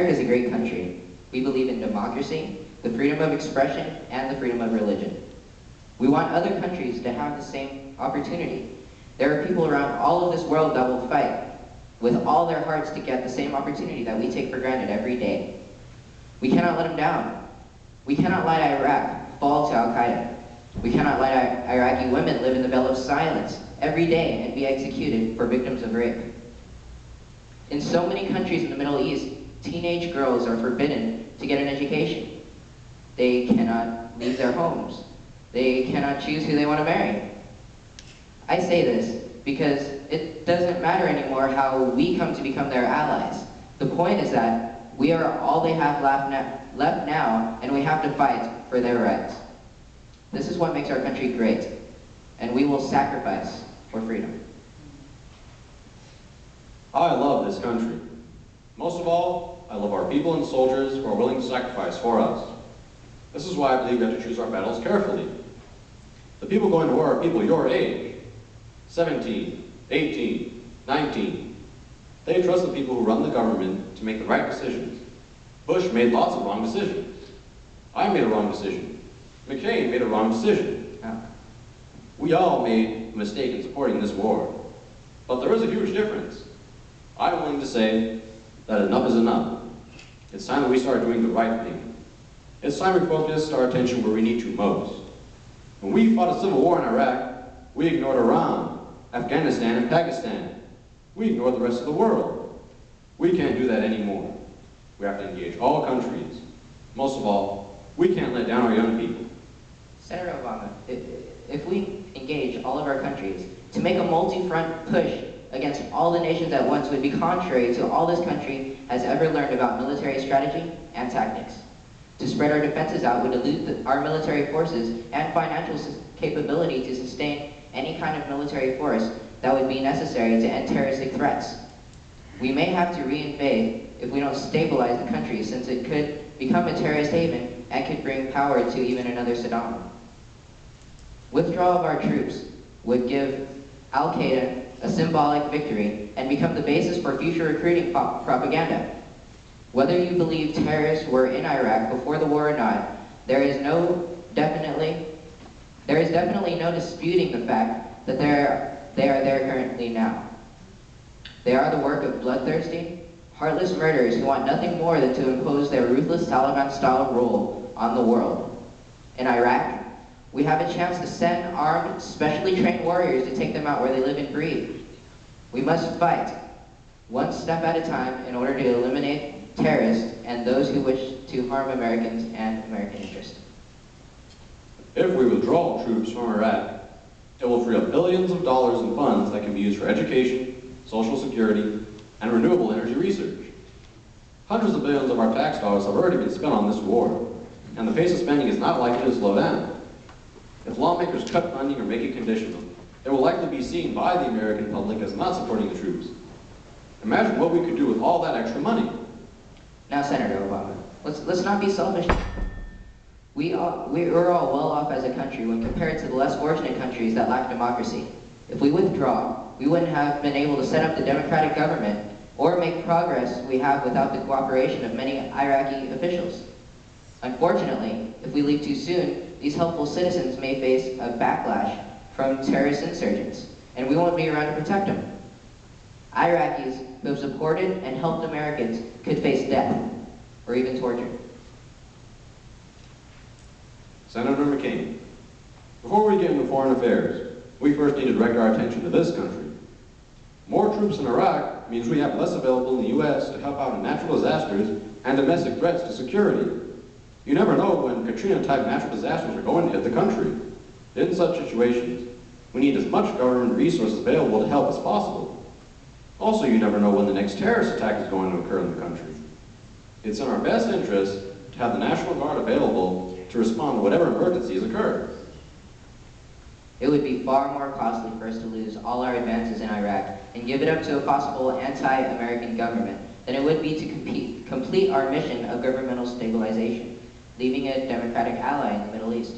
America is a great country. We believe in democracy, the freedom of expression, and the freedom of religion. We want other countries to have the same opportunity. There are people around all of this world that will fight with all their hearts to get the same opportunity that we take for granted every day. We cannot let them down. We cannot let Iraq fall to Al-Qaeda. We cannot let Iraqi women live in the veil of silence every day and be executed for victims of rape. In so many countries in the Middle East, teenage girls are forbidden to get an education. They cannot leave their homes. They cannot choose who they want to marry. I say this because it doesn't matter anymore how we come to become their allies. The point is that we are all they have left now, and we have to fight for their rights. This is what makes our country great, and we will sacrifice for freedom. I love this country. Most of all, I love our people and soldiers who are willing to sacrifice for us. This is why I believe we have to choose our battles carefully. The people going to war are people your age, 17, 18, 19. They trust the people who run the government to make the right decisions. Bush made lots of wrong decisions. I made a wrong decision. McCain made a wrong decision. We all made a mistake in supporting this war. But there is a huge difference. I'm willing to say that enough is enough. It's time that we start doing the right thing. It's time we focused our attention where we need to most. When we fought a civil war in Iraq, we ignored Iran, Afghanistan, and Pakistan. We ignored the rest of the world. We can't do that anymore. We have to engage all countries. Most of all, we can't let down our young people. Senator Obama, if we engage all of our countries to make a multi-front push against all the nations at once would be contrary to all this country has ever learned about military strategy and tactics. To spread our defenses out would dilute our military forces and financial capability to sustain any kind of military force that would be necessary to end terroristic threats. We may have to reinvade if we don't stabilize the country, since it could become a terrorist haven and could bring power to even another Saddam. Withdrawal of our troops would give Al-Qaeda a symbolic victory and become the basis for future recruiting propaganda. Whether you believe terrorists were in Iraq before the war or not, there is definitely no disputing the fact that they are there currently now. They are the work of bloodthirsty, heartless murderers who want nothing more than to impose their ruthless Taliban-style rule on the world. In Iraq, we have a chance to send armed, specially trained warriors to take them out where they live and breathe. We must fight, one step at a time, in order to eliminate terrorists and those who wish to harm Americans and American interests. If we withdraw troops from Iraq, it will free up billions of dollars in funds that can be used for education, social security, and renewable energy research. Hundreds of billions of our tax dollars have already been spent on this war, and the pace of spending is not likely to slow down. If lawmakers cut funding or make it conditional, it will likely be seen by the American public as not supporting the troops. Imagine what we could do with all that extra money. Now, Senator Obama, let's not be selfish. We're all well off as a country when compared to the less fortunate countries that lack democracy. If we withdraw, we wouldn't have been able to set up the democratic government or make progress we have without the cooperation of many Iraqi officials. Unfortunately, if we leave too soon, these helpful citizens may face a backlash from terrorist insurgents, and we won't be around to protect them. Iraqis who have supported and helped Americans could face death or even torture. Senator McCain, before we get into foreign affairs, we first need to direct our attention to this country. More troops in Iraq means we have less available in the U.S. to help out in natural disasters and domestic threats to security. You never know when Katrina-type natural disasters are going to hit the country. In such situations, we need as much government resources available to help as possible. Also, you never know when the next terrorist attack is going to occur in the country. It's in our best interest to have the National Guard available to respond to whatever emergencies occur. It would be far more costly for us to lose all our advances in Iraq and give it up to a possible anti-American government than it would be to complete our mission of governmental stabilization, leaving a democratic ally in the Middle East.